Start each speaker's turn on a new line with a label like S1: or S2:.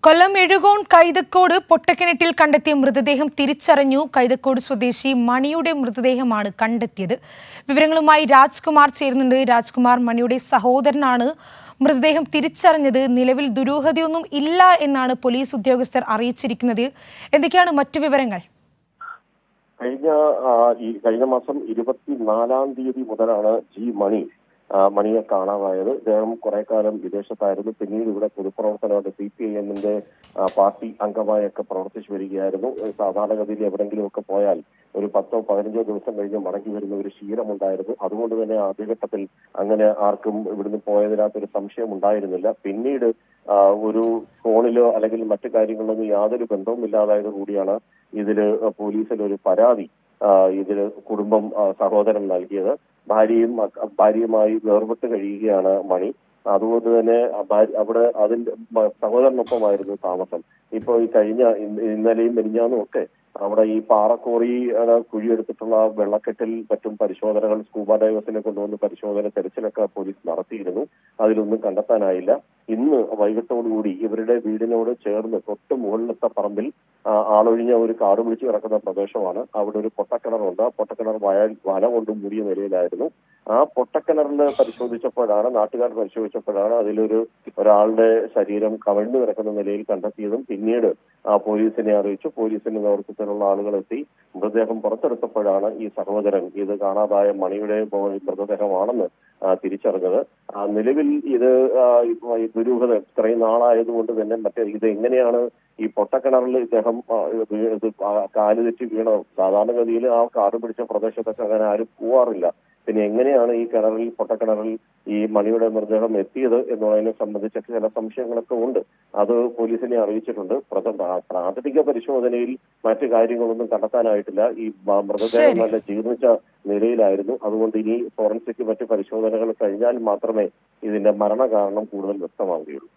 S1: കൊല്ലം എഴുകോൺ കൈതക്കോട് പൊട്ടക്കിണറ്റിൽ കണ്ടെത്തിയ മൃതദേഹം തിരിച്ചറിഞ്ഞു. കൈതക്കോട് സ്വദേശി മണിയുടെ മൃതദേഹമാണ് കണ്ടെത്തിയത്. വിവരങ്ങളുമായി രാജ്കുമാർ ചേരുന്നുണ്ട്. രാജ്കുമാർ, മണിയുടെ സഹോദരനാണ് മൃതദേഹം തിരിച്ചറിഞ്ഞത്. നിലവിൽ ദുരൂഹതയൊന്നും ഇല്ല എന്നാണ് പോലീസ് ഉദ്യോഗസ്ഥർ അറിയിച്ചിരിക്കുന്നത്. എന്തൊക്കെയാണ് മറ്റു വിവരങ്ങൾ?
S2: കഴിഞ്ഞ മാസം 24-ാം തീയതി മുതലാണ് മണിയെ കാണാതായത്. ഇദ്ദേഹം കുറെ കാലം വിദേശത്തായിരുന്നു. പിന്നീട് ഇവിടെ പൊതുപ്രവർത്തനമായിട്ട് CPIM-ന്റെ പാർട്ടി അംഗമായൊക്കെ പ്രവർത്തിച്ചു വരികയായിരുന്നു. സാധാരണഗതിയിൽ എവിടെങ്കിലുമൊക്കെ പോയാൽ ഒരു 10-15 ദിവസം കഴിഞ്ഞ് മടങ്ങി വരുന്ന ഒരു ശീലമുണ്ടായിരുന്നു. അതുകൊണ്ട് തന്നെ ആദ്യഘട്ടത്തിൽ അങ്ങനെ ആർക്കും ഇവിടുന്ന് പോയതിനകത്തൊരു സംശയം ഉണ്ടായിരുന്നില്ല. പിന്നീട് ഒരു ഫോണിലോ അല്ലെങ്കിൽ മറ്റു കാര്യങ്ങളിലൊന്നും യാതൊരു ബന്ധവുമില്ലാതായത് കൂടിയാണ് ഇതില് പോലീസിൽ ഒരു പരാതി ഇതില് സഹോദരൻ നൽകിയത്. ഭാര്യയുമായി വേർപെട്ട് കഴിയുകയാണ് മണി. അതുകൊണ്ട് തന്നെ അവിടെ സഹോദരനൊപ്പമായിരുന്നു താമസം. ഇപ്പോൾ ഈ ഇന്നലെയും മെലിഞ്ഞാന്നും ഒക്കെ അവിടെ ഈ പാറക്കോറി കുഴിയെടുത്തിട്ടുള്ള വെള്ളക്കെട്ടിൽ മറ്റും പരിശോധനകൾ സ്കൂബ ഡൈവേഴ്സിനെ കൊണ്ടുവന്ന് തെരച്ചിലൊക്കെ പോലീസ് നടത്തിയിരുന്നു. അതിലൊന്നും കണ്ടെത്താനായില്ല. ഇന്ന് വൈകിട്ടോടുകൂടി ഇവരുടെ വീടിനോട് ചേർന്ന് തൊട്ട് മുകളിലത്തെ പറമ്പിൽ ആളൊഴിഞ്ഞ ഒരു കാട് പിടിച്ച് കിടക്കുന്ന പ്രദേശമാണ്. അവിടെ ഒരു പൊട്ടക്കിണറുണ്ട്. പൊട്ടക്കിണർ വല കൊണ്ട് മൂടിയ നിലയിലായിരുന്നു. ആ പൊട്ടക്കിണറിൽ നാട്ടുകാർ പരിശോധിച്ചപ്പോഴാണ് ഒരാളുടെ ശരീരം കവിഴ്ന്നു കിടക്കുന്ന നിലയിൽ കണ്ടെത്തിയതും പിന്നീട് പോലീസിനെ അറിയിച്ചു. പോലീസിന്റെ നേതൃത്വത്തിലുള്ള ആളുകൾ എത്തി മൃതദേഹം പുറത്തെടുത്തപ്പോഴാണ് ഈ സഹോദരൻ ഇത് കാണാതായ മണിയുടെ മൃതദേഹമാണെന്ന് തിരിച്ചറിഞ്ഞത്. നിലവിൽ ഇത് ദുരൂഹത ഇത്രയും നാളായതുകൊണ്ട് തന്നെ ഇത് എങ്ങനെയാണ് ഈ പൊട്ടക്കിണറിൽ ഇദ്ദേഹം കാല് തെറ്റി വീണത്? സാധാരണഗതിയിൽ ആ കാട് പിടിച്ച പ്രദേശത്തൊക്കെ അങ്ങനെ ആരും പോവാറില്ല. പിന്നെ എങ്ങനെയാണ് ഈ പൊട്ടക്കിണറിൽ ഈ മണിയുടെ മൃതദേഹം എത്തിയത് എന്നുള്ളതിനെ സംബന്ധിച്ചൊക്കെ ചില സംശയങ്ങളൊക്കെ ഉണ്ട്. അത് പോലീസിനെ അറിയിച്ചിട്ടുണ്ട്. പ്രാഥമിക പരിശോധനയിൽ മറ്റു കാര്യങ്ങളൊന്നും കണ്ടെത്താനായിട്ടില്ല. ഈ മൃതദേഹം നല്ല ജീർണിച്ച നിലയിലായിരുന്നു. അതുകൊണ്ട് ഇനി ഫോറൻസിക് മറ്റു പരിശോധനകൾ കഴിഞ്ഞാൽ മാത്രമേ ഇതിന്റെ മരണകാരണം കൂടുതൽ വ്യക്തമാവുകയുള്ളൂ.